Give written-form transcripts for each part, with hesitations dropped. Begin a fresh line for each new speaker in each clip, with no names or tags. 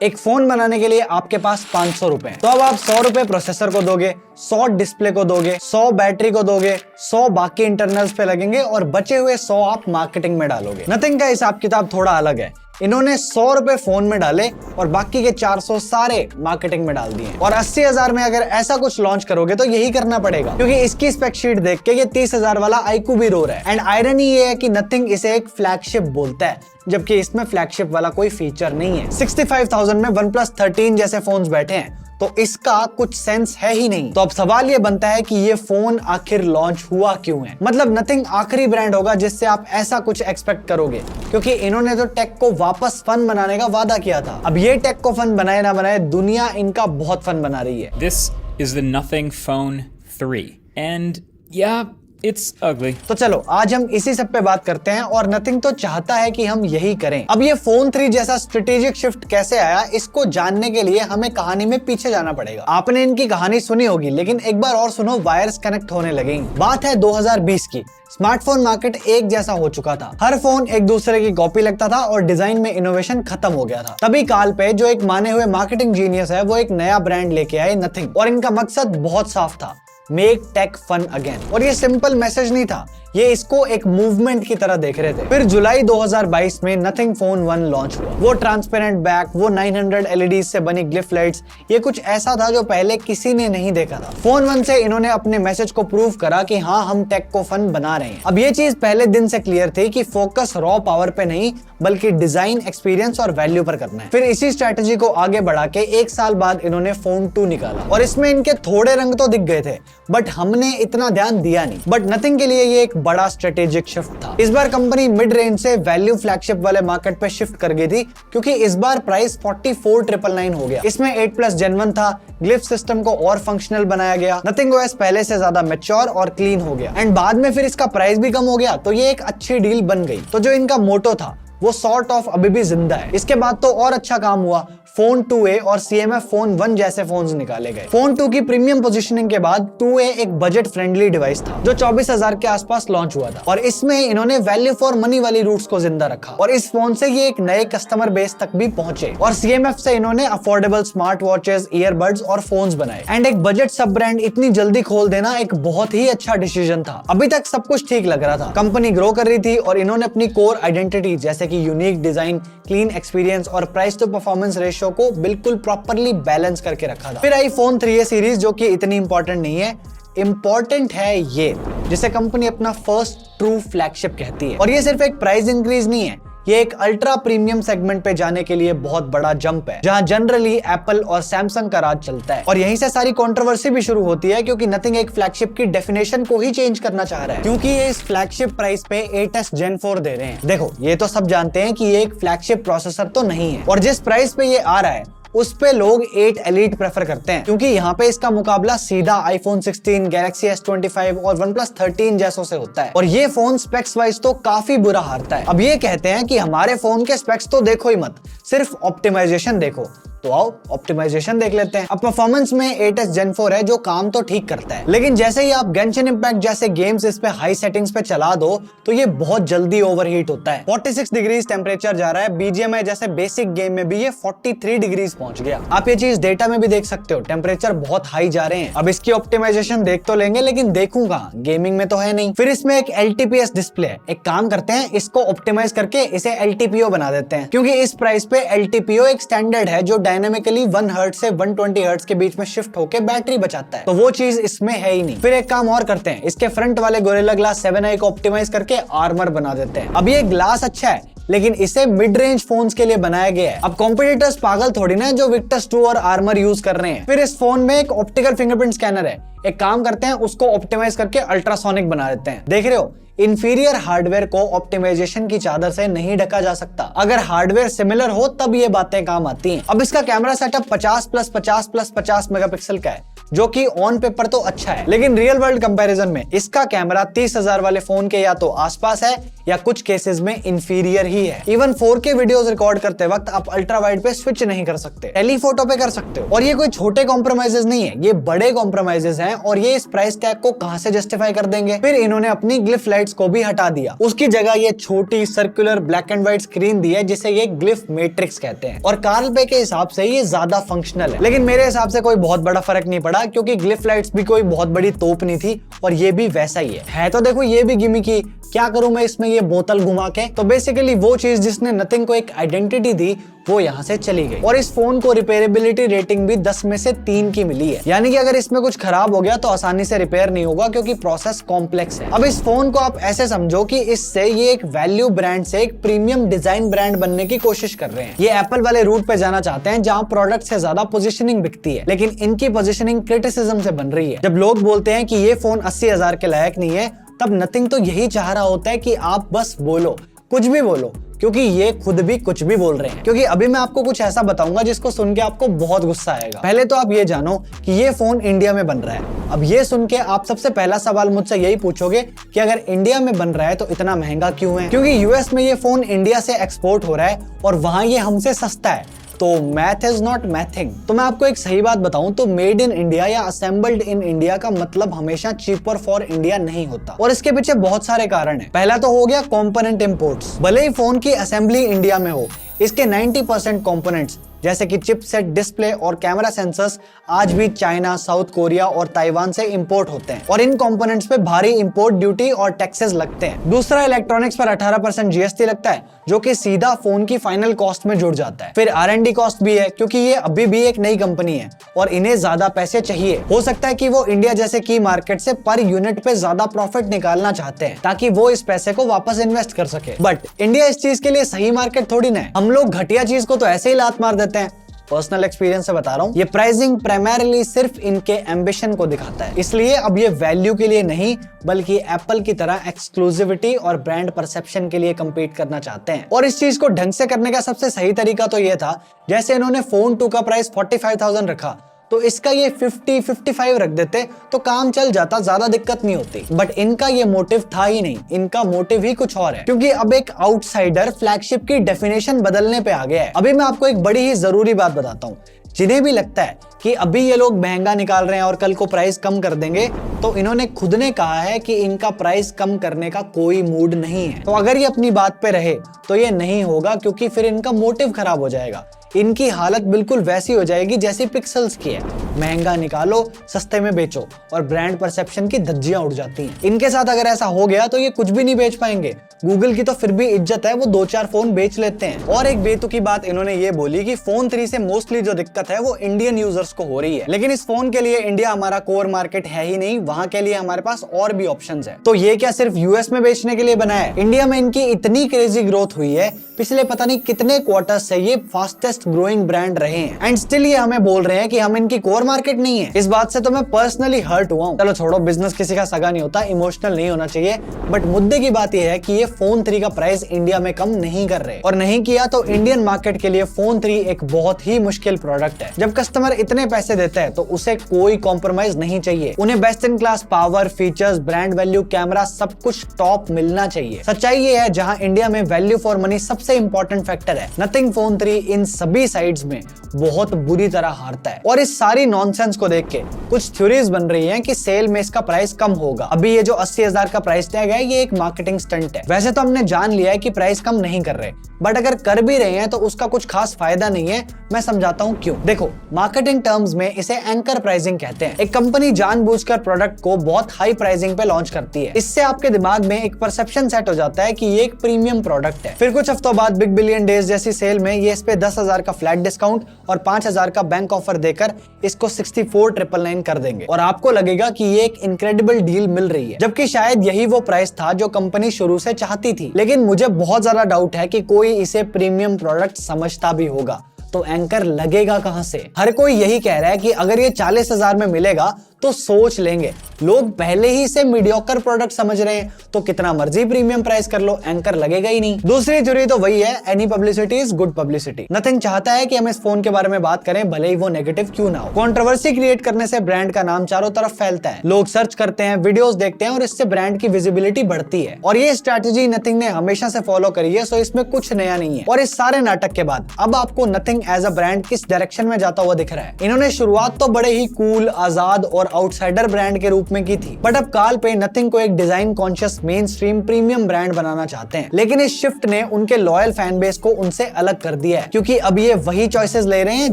एक फोन बनाने के लिए आपके पास 500 रुपए, तो अब आप 100 रुपए प्रोसेसर को दोगे, 100 डिस्प्ले को दोगे, 100 बैटरी को दोगे, 100 बाकी इंटरनल्स पे लगेंगे और बचे हुए 100 आप मार्केटिंग में डालोगे। नथिंग का हिसाब किताब थोड़ा अलग है। इन्होंने 100 रुपए फोन में डाले और बाकी के 400 सारे मार्केटिंग में डाल दिए। और 80,000 में अगर ऐसा कुछ लॉन्च करोगे तो यही करना पड़ेगा, क्योंकि इसकी स्पेक शीट देख के ये 30,000 वाला iQOO भी रो रहा है। एंड आयरनी ये है कि नथिंग इसे एक फ्लैगशिप बोलता है, जबकि इसमें फ्लैगशिप वाला कोई फीचर नहीं है। 65,000 में OnePlus 13 जैसे फोन्स बैठे हैं, तो इसका कुछ सेंस है ही नहीं। तो अब सवाल ये बनता है कि ये फोन आखिर लॉन्च हुआ क्यों है। मतलब नथिंग आखिरी ब्रांड होगा जिससे आप ऐसा कुछ एक्सपेक्ट करोगे, क्योंकि इन्होंने तो टेक को वापस फन बनाने का वादा किया था। अब ये टेक को फन बनाए ना बनाए, दुनिया इनका बहुत फन बना रही है।
This is the Nothing Phone 3 and yeah, it's ugly.
तो चलो आज हम इसी सब पे बात करते हैं, और नथिंग तो चाहता है कि हम यही करें। अब ये फोन 3 जैसा स्ट्रेटेजिक शिफ्ट कैसे आया, इसको जानने के लिए हमें कहानी में पीछे जाना पड़ेगा। आपने इनकी कहानी सुनी होगी, लेकिन एक बार और सुनो, वायर्स कनेक्ट होने लगेंगे। बात है 2020 की। स्मार्टफोन मार्केट एक जैसा हो चुका था, हर फोन एक दूसरे की कॉपी लगता था और डिजाइन में इनोवेशन खत्म हो गया था। तभी काल पे जो एक माने हुए मार्केटिंग जीनियस है, वो एक नया ब्रांड लेके आए, नथिंग। और इनका मकसद बहुत साफ था, मेक टेक फन अगेन। और ये सिंपल मैसेज नहीं था, ये इसको एक मूवमेंट की तरह देख रहे थे। फिर जुलाई 2022 में नथिंग फोन 1 लॉन्च हुआ। वो ट्रांसपेरेंट बैक, वो 900 LEDs से बनी ग्लिफ लाइट्स, ये कुछ ऐसा था जो पहले किसी ने नहीं देखा था। फोन 1 से इन्होंने अपने मैसेज को प्रूव करा कि हाँ, हम टेक को फन बना रहे हैं। अब ये चीज पहले दिन से क्लियर थी कि फोकस रॉ पावर पे नहीं, बल्कि डिजाइन, एक्सपीरियंस और वैल्यू पर करना है। फिर इसी स्ट्रेटेजी को आगे बढ़ा के 1 साल बाद इन्होंने फोन 2 निकाला, और इसमें इनके थोड़े रंग तो दिख गए थे, बट हमने इतना ध्यान दिया नहीं। बट नथिंग के लिए ये एक बड़ा स्ट्रेटेजिक शिफ्ट था। इस बार कंपनी मिड रेंज से वैल्यू फ्लैगशिप वाले मार्केट पे शिफ्ट कर गई थी, क्योंकि इस बार प्राइस 44,999 हो गया। इसमें 8+ Gen 1 था, ग्लिफ सिस्टम को और फंक्शनल बनाया गया, नथिंग OS पहले से ज्यादा मैच्योर और क्लीन हो गया, एंड बाद में फिर इसका प्राइस भी कम हो गया, तो ये एक अच्छी डील बन गई। तो जो इनका मोटो था वो सॉर्ट ऑफ अभी भी जिंदा है। इसके बाद तो और अच्छा काम हुआ, फोन 2A और CMF फोन 1 जैसे फोन्स निकाले गए। फोन 2 की प्रीमियम पोजीशनिंग के बाद 2A एक बजट फ्रेंडली डिवाइस था, जो 24,000 के आसपास लॉन्च हुआ था, और इसमें इन्होंने वैल्यू फॉर मनी वाली रूट्स को जिंदा रखा, और इस फोन से ये एक नए कस्टमर बेस तक भी पहुंचे। और CMF से इन्होंने अफोर्डेबल स्मार्ट वॉचेस, ईयरबड्स और फोन्स बनाए। एंड एक बजट सब ब्रांड इतनी जल्दी खोल देना एक बहुत ही अच्छा डिसीजन था। अभी तक सब कुछ ठीक लग रहा था, कंपनी ग्रो कर रही थी, और इन्होंने अपनी कोर आइडेंटिटी जैसे कि यूनिक डिजाइन, क्लीन एक्सपीरियंस और प्राइस टू परफॉर्मेंस रेशियो को बिल्कुल प्रॉपर्ली बैलेंस करके रखा था। फिर आई फोन 3A सीरीज, जो कि इतनी इंपॉर्टेंट नहीं है। इंपॉर्टेंट है ये, जिसे कंपनी अपना फर्स्ट ट्रू फ्लैगशिप कहती है। और ये सिर्फ एक प्राइस इंक्रीज नहीं है, ये एक अल्ट्रा प्रीमियम सेगमेंट पे जाने के लिए बहुत बड़ा जंप है, जहां जनरली एप्पल और सैमसंग का राज चलता है। और यहीं से सारी कंट्रोवर्सी भी शुरू होती है, क्योंकि नथिंग एक फ्लैगशिप की डेफिनेशन को ही चेंज करना चाह रहा है, क्योंकि ये इस फ्लैगशिप प्राइस पे 8s Gen 4 दे रहे हैं। देखो, ये तो सब जानते हैं कि ये एक फ्लैगशिप प्रोसेसर तो नहीं है, और जिस प्राइस पे ये आ रहा है उस पे लोग 8 Elite प्रेफर करते हैं, क्योंकि यहाँ पे इसका मुकाबला सीधा iPhone 16, Galaxy S25 और OnePlus 13 जैसों से होता है। और ये फोन स्पेक्स वाइज तो काफी बुरा हारता है। अब ये कहते हैं कि हमारे फोन के स्पेक्स तो देखो ही मत, सिर्फ ऑप्टिमाइजेशन देखो। तो आओ ऑप्टिमाइजेशन देख लेते हैं। अब परफॉर्मेंस में 8s Gen 4 है, जो काम तो ठीक करता है, लेकिन जैसे ही आप Genshin Impact जैसे गेम्स इस पे हाई सेटिंग्स पे चला दो, तो ये बहुत जल्दी ओवरहीट होता है। 46 डिग्रीज टेम्परेचर जा रहा है। BGMI जैसे बेसिक गेम में भी ये 43 डिग्रीज पहुंच गया। आप ये चीज डेटा में भी देख सकते हो, टेम्परेचर बहुत हाई जा रहे हैं। अब इसकी ऑप्टिमाइजेशन देख तो लेंगे, लेकिन देखूं कहां, गेमिंग में तो है नहीं। फिर इसमें एक LTPS डिस्प्ले है। एक काम करते हैं, इसको ऑप्टिमाइज करके इसे LTPO बना देते हैं, क्योंकि इस प्राइस पे LTPO एक स्टैंडर्ड है जो डायनामिकली 1 हर्ट्ज से 120 हर्ट्ज के बीच में शिफ्ट होकर बैटरी बचाता है। तो वो चीज इसमें है ही नहीं। फिर एक काम और करते हैं, इसके फ्रंट वाले गोरिल्ला ग्लास 7i को ऑप्टिमाइज करके आर्मर बना देते हैं। अब ये ग्लास अच्छा है, लेकिन इसे मिड रेंज फोन्स के लिए बनाया गया है। अब कॉम्पिटिटर्स पागल थोड़ी ना, जो विक्टस 2 और आर्मर यूज कर रहे हैं। फिर इस फोन में एक ऑप्टिकल फिंगरप्रिंट स्कैनर है। एक काम करते हैं, उसको ऑप्टिमाइज करके अल्ट्रासोनिक बना देते हैं। देख रहे हो, इंफीरियर हार्डवेयर को ऑप्टिमाइजेशन की चादर से नहीं ढका जा सकता। अगर हार्डवेयर सिमिलर हो तब ये बातें काम आती हैं। अब इसका कैमरा सेटअप 50+50+50 मेगापिक्सल का है, जो कि ऑन पेपर तो अच्छा है, लेकिन रियल वर्ल्ड कंपैरिजन में इसका कैमरा 30,000 वाले फोन के या तो आसपास है या कुछ केसेस में इंफीरियर ही है। इवन 4K वीडियोस रिकॉर्ड करते वक्त आप अल्ट्रा वाइड पे स्विच नहीं कर सकते, टेलीफोटो पे कर सकते हो। और ये कोई छोटे कॉम्प्रोमाइजेस नहीं है, ये बड़े कॉम्प्रोमाइजेस हैं और ये इस प्राइस टैग को कहां से जस्टिफाई कर देंगे। फिर इन्होंने अपनी ग्लिफ लाइट्स को भी हटा दिया, उसकी जगह ये छोटी circular black and white screen दी है जिसे ये ग्लिफ मैट्रिक्स कहते हैं। और कार्ल पे के हिसाब से ये ज्यादा फंक्शनल है, लेकिन मेरे हिसाब से कोई बहुत बड़ा फर्क नहीं पड़ा क्योंकि ग्लिफ लाइट्स भी कोई बहुत बड़ी तोप नहीं थी और ये भी वैसा ही है। तो देखो ये भी गिमिकी, क्या करूं मैं इसमें ये बोतल घुमा के। तो बेसिकली वो चीज जिसने नथिंग को एक आइडेंटिटी दी वो यहाँ से चली गई। और इस फोन को रिपेयरेबिलिटी रेटिंग भी 10 में से 3 की मिली है, यानी कि अगर इसमें कुछ खराब हो गया तो आसानी से रिपेयर नहीं होगा क्योंकि प्रोसेस कॉम्प्लेक्स है। अब इस फोन को आप ऐसे समझो कि इससे ये एक वैल्यू ब्रांड से एक प्रीमियम डिजाइन ब्रांड बनने की कोशिश कर रहे हैं। ये एप्पल वाले रूट पे जाना चाहते हैं जहाँ प्रोडक्ट से ज्यादा पोजिशनिंग बिकती है, लेकिन इनकी पोजिशनिंग क्रिटिसिज्म से बन रही है। जब लोग बोलते हैं कि ये फोन 80,000 के लायक नहीं है, तब नथिंग तो यही चाह रहा होता है कि आप बस बोलो, कुछ भी बोलो, क्योंकि ये खुद भी कुछ भी बोल रहे हैं। क्योंकि अभी मैं आपको कुछ ऐसा बताऊंगा जिसको सुन के आपको बहुत गुस्सा आएगा। पहले तो आप ये जानो कि ये फोन इंडिया में बन रहा है। अब ये सुन के आप सबसे पहला सवाल मुझसे यही पूछोगे कि अगर इंडिया में बन रहा है तो इतना महंगा क्यों है? क्योंकि यूएस में ये फोन इंडिया से एक्सपोर्ट हो रहा है और वहां ये हमसे सस्ता है, तो मैथ इज नॉट मैथिंग। तो मैं आपको एक सही बात बताऊं तो मेड इन इंडिया या असेंबल्ड इन इंडिया का मतलब हमेशा चीपर फॉर इंडिया नहीं होता, और इसके पीछे बहुत सारे कारण हैं। पहला तो हो गया कंपोनेंट इंपोर्ट्स। भले ही फोन की असेंबली इंडिया में हो, इसके 90% कंपोनेंट्स जैसे कि चिपसेट, डिस्प्ले और कैमरा सेंसर्स आज भी चाइना, साउथ कोरिया और ताइवान से इंपोर्ट होते हैं और इन कंपोनेंट्स पे भारी इंपोर्ट ड्यूटी और टैक्सेस लगते हैं। दूसरा, इलेक्ट्रॉनिक्स पर 18% जीएसटी लगता है जो कि सीधा फोन की फाइनल कॉस्ट में जुड़ जाता है। फिर R&D कॉस्ट भी है क्योंकि ये अभी भी एक नई कंपनी है और इन्हें ज्यादा पैसे चाहिए। हो सकता है कि वो इंडिया जैसे की मार्केट से पर यूनिट पे ज्यादा प्रॉफिट निकालना चाहते हैं ताकि वो इस पैसे को वापस इन्वेस्ट कर सके, बट इंडिया इस चीज के लिए सही मार्केट थोड़ी ना है। हम लोग घटिया चीज को तो ऐसे ही लात मार देते हैं। पर्सनल एक्सपीरियंस से बता रहा हूँ, ये प्राइसिंग प्राइमरीली सिर्फ इनके एम्बिशन को दिखाता है, इसलिए अब ये वैल्यू के लिए नहीं बल्कि एप्पल की तरह एक्सक्लूसिविटी और ब्रांड परसेप्शन के लिए compete करना चाहते हैं। और इस चीज को ढंग से करने का सबसे सही तरीका तो ये था, जैसे इन्होंने फोन 2 का प्राइस 45,000 रखा तो इसका ये 50-55 रख देते तो काम चल जाता, ज्यादा दिक्कत नहीं होती। बट इनका ये मोटिव था ही नहीं, इनका मोटिव ही कुछ और है, क्योंकि अब एक आउटसाइडर फ्लैगशिप की डेफिनेशन बदलने पे आ गया है। अभी मैं आपको एक बड़ी ही जरूरी बात बताता हूँ। जिन्हें भी लगता है कि अभी ये लोग महंगा निकाल रहे हैं और कल को प्राइस कम कर देंगे, तो इन्होंने खुद ने कहा है कि इनका प्राइस कम करने का कोई मूड नहीं है। तो अगर ये अपनी बात पे रहे तो ये नहीं होगा, क्योंकि फिर इनका मोटिव खराब हो जाएगा। इनकी हालत बिल्कुल वैसी हो जाएगी जैसी पिक्सल्स की है, महंगा निकालो सस्ते में बेचो, और ब्रांड परसेप्शन की धज्जियां उड़ जाती हैं। इनके साथ अगर ऐसा हो गया तो ये कुछ भी नहीं बेच पाएंगे। गूगल की तो फिर भी इज्जत है, वो 2-4 फोन बेच लेते हैं। और एक बेतुकी बात इन्होंने ये बोली कि फोन 3 से मोस्टली जो दिक्कत है वो इंडियन यूजर्स को हो रही है, लेकिन इस फोन के लिए इंडिया हमारा कोर मार्केट है ही नहीं, वहां के लिए हमारे पास और भी ऑप्शंस है। तो ये क्या सिर्फ यूएस में बेचने के लिए बना है? इंडिया में इनकी इतनी क्रेजी ग्रोथ हुई है, पिछले पता नहीं कितने क्वार्टर्स से ये फास्टेस्ट ग्रोइंग ब्रांड रहे हैं, एंड स्टिल ये हमें बोल रहे हैं कि हम इनकी कोर मार्केट नहीं है। इस बात से तो मैं पर्सनली हर्ट हुआ हूं। चलो छोड़ो, बिजनेस किसी का सगा नहीं होता, इमोशनल नहीं होना चाहिए, बट मुद्दे की बात यह है कि ये फोन 3 का प्राइस इंडिया में कम नहीं कर रहे, और नहीं किया तो इंडियन मार्केट के लिए फोन 3 एक बहुत ही मुश्किल प्रोडक्ट है। जब कस्टमर इतने पैसे देता है तो उसे कोई कॉम्प्रोमाइज नहीं चाहिए। उन्हें best in class power, features, brand value, camera सब कुछ टॉप मिलना चाहिए। सच्चाई ये है, जहां इंडिया में वैल्यू फॉर मनी सबसे इंपॉर्टेंट फैक्टर है, नथिंग फोन 3 इन सभी साइड्स में बहुत बुरी तरह हारता है। और इस सारी नॉनसेंस को देख के कुछ थ्योरीज बन रही हैं कि सेल में इसका प्राइस कम होगा। अभी ये जो 80,000 का प्राइस टैग है ये एक मार्केटिंग स्टंट है। वैसे तो हमने जान लिया है कि प्राइस कम नहीं कर रहे, बट अगर कर भी रहे हैं तो उसका कुछ खास फायदा नहीं है। मैं समझाता हूं क्यों। देखो, मार्केटिंग टर्म्स में इसे एंकर प्राइसिंग कहते हैं। एक कंपनी जानबूझकर प्रोडक्ट को बहुत हाई प्राइसिंग पे लॉन्च करती है। इससे आपके दिमाग में एक परसेप्शन सेट हो जाता है कि ये एक प्रीमियम प्रोडक्ट है। फिर कुछ हफ्तों बाद बिग बिलियन डेज जैसी सेल में ये इस पे 10,000 का फ्लैट डिस्काउंट और 5,000 का बैंक ऑफर देकर इसको 64,999 कर देंगे, और आपको लगेगा कि ये एक इनक्रेडिबल डील मिल रही है, जबकि शायद यही वो प्राइस था जो कंपनी शुरू से चाहती थी। लेकिन मुझे बहुत ज्यादा डाउट है कि कोई इसे प्रीमियम प्रोडक्ट समझता भी होगा, तो एंकर लगेगा कहां से? हर कोई यही कह रहा है कि अगर ये 40,000 में मिलेगा तो सोच लेंगे। लोग पहले ही से मीडियोकर प्रोडक्ट समझ रहे हैं, तो कितना मर्जी प्रीमियम प्राइस कर लो, एंकर लगेगा ही नहीं। दूसरी थ्योरी तो वही है, any publicity is good publicity. Nothing चाहता है कि हम इस फोन के बारे में बात करें, भले ही वो नेगेटिव क्यों ना हो। कंट्रोवर्सी क्रिएट करने से ब्रांड का नाम चारों तरफ फैलता है, लोग सर्च करते हैं, वीडियोस देखते हैं और इससे ब्रांड की विजिबिलिटी बढ़ती है। और ये स्ट्रैटेजी नथिंग ने हमेशा से फॉलो करी है, सो इसमें कुछ नया नहीं है। और इस सारे नाटक के बाद अब आपको नथिंग एज अ ब्रांड किस डायरेक्शन में जाता हुआ दिख रहा है। इन्होंने शुरुआत तो बड़े ही कूल, आजाद और आउटसाइडर ब्रांड के रूप में की थी, बट अब काल पे नथिंग को एक design conscious mainstream premium brand बनाना चाहते हैं। लेकिन इस शिफ्ट ने उनके लॉयल फैन बेस को उनसे अलग कर दिया है, क्योंकि अब ये वही चॉइसेस ले रहे हैं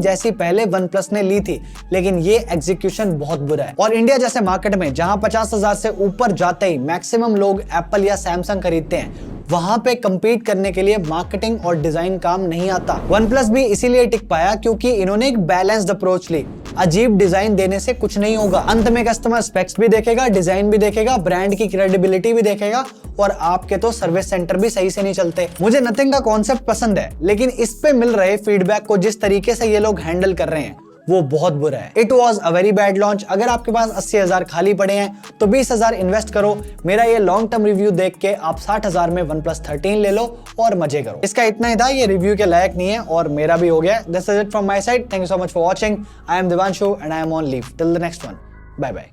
जैसी पहले OnePlus ने ली थी, लेकिन ये एग्जीक्यूशन बहुत बुरा है। और इंडिया जैसे मार्केट में जहां 50,000 से ऊपर जाते ही मैक्सिमम लोग एप्पल या सैमसंग खरीदते हैं, वहां पे compete करने के लिए मार्केटिंग और डिजाइन काम नहीं आता। OnePlus भी इसीलिए टिक पाया क्योंकि इन्होंने एक बैलेंस्ड अप्रोच ली। अजीब डिजाइन देने से कुछ नहीं होगा, अंत में कस्टमर स्पेक्स भी देखेगा, डिजाइन भी देखेगा, ब्रांड की क्रेडिबिलिटी भी देखेगा, और आपके तो सर्विस सेंटर भी सही से नहीं चलते। मुझे नथिंग का कॉन्सेप्ट पसंद है, लेकिन इस पे मिल रहे फीडबैक को जिस तरीके से ये लोग हैंडल कर रहे हैं वो बहुत बुरा है। It was a very bad launch. अगर आपके पास 80,000 खाली पड़े हैं तो 20,000 इन्वेस्ट करो। मेरा ये लॉन्ग टर्म रिव्यू देख के आप 60,000 में OnePlus 13 ले लो और मजे करो। इसका इतना ही था, ये रिव्यू के लायक नहीं है और मेरा भी हो गया। This is it from my side. Thank you so much for watching. I am Divanshu and I am on leave till the next one. Bye bye.